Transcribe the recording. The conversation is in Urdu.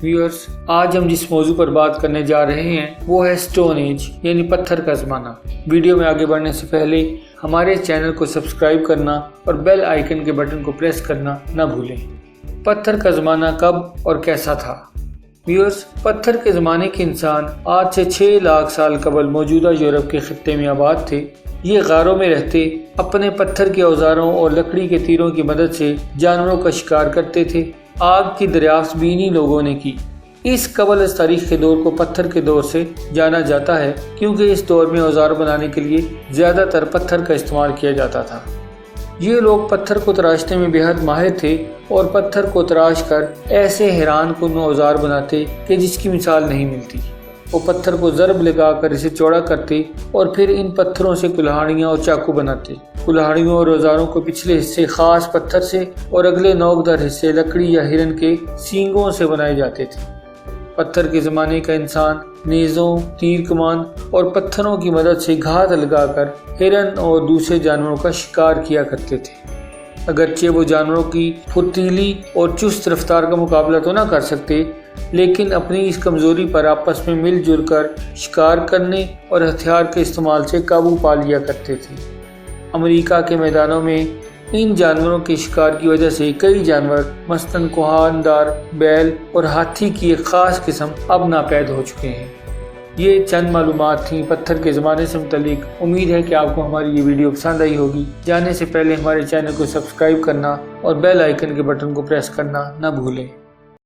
ویورز، آج ہم جس موضوع پر بات کرنے جا رہے ہیں وہ ہے اسٹون ایج یعنی پتھر کا زمانہ۔ ویڈیو میں آگے بڑھنے سے پہلے ہمارے چینل کو سبسکرائب کرنا اور بیل آئیکن کے بٹن کو پریس کرنا نہ بھولیں۔ پتھر کا زمانہ کب اور کیسا تھا؟ ویورز، پتھر کے زمانے کے انسان آج سے 6 لاکھ سال قبل موجودہ یورپ کے خطے میں آباد تھے۔ یہ غاروں میں رہتے اپنے پتھر کے اوزاروں اور لکڑی کے تیروں کی مدد سے جانوروں کا شکار کرتے تھے۔ آگ کی دریافت بھی انہی لوگوں نے کی۔ اس قبل از تاریخ کے دور کو پتھر کے دور سے جانا جاتا ہے کیونکہ اس دور میں اوزار بنانے کے لیے زیادہ تر پتھر کا استعمال کیا جاتا تھا۔ یہ لوگ پتھر کو تراشنے میں بے حد ماہر تھے اور پتھر کو تراش کر ایسے حیران کن اوزار بناتے کہ جس کی مثال نہیں ملتی۔ وہ پتھر کو ضرب لگا کر اسے چوڑا کرتے اور پھر ان پتھروں سے کلہاڑیاں اور چاقو بناتے۔ کلہاڑیوں اور اوزاروں کو پچھلے حصے خاص پتھر سے اور اگلے نوکدار حصے لکڑی یا ہرن کے سینگوں سے بنائے جاتے تھے۔ پتھر کے زمانے کا انسان نیزوں، تیر کمان اور پتھروں کی مدد سے گھات لگا کر ہرن اور دوسرے جانوروں کا شکار کیا کرتے تھے۔ اگرچہ وہ جانوروں کی پھرتیلی اور چست رفتار کا مقابلہ تو نہ کر سکتے، لیکن اپنی اس کمزوری پر آپس میں مل جل کر شکار کرنے اور ہتھیار کے استعمال سے قابو پا لیا کرتے تھے۔ امریکہ کے میدانوں میں ان جانوروں کے شکار کی وجہ سے کئی جانور مثلاً کوہاندار، بیل اور ہاتھی کی ایک خاص قسم اب ناپید ہو چکے ہیں۔ یہ چند معلومات تھیں پتھر کے زمانے سے متعلق۔ امید ہے کہ آپ کو ہماری یہ ویڈیو پسند آئی ہوگی۔ جانے سے پہلے ہمارے چینل کو سبسکرائب کرنا اور بیل آئیکن کے بٹن کو پریس کرنا نہ بھولیں۔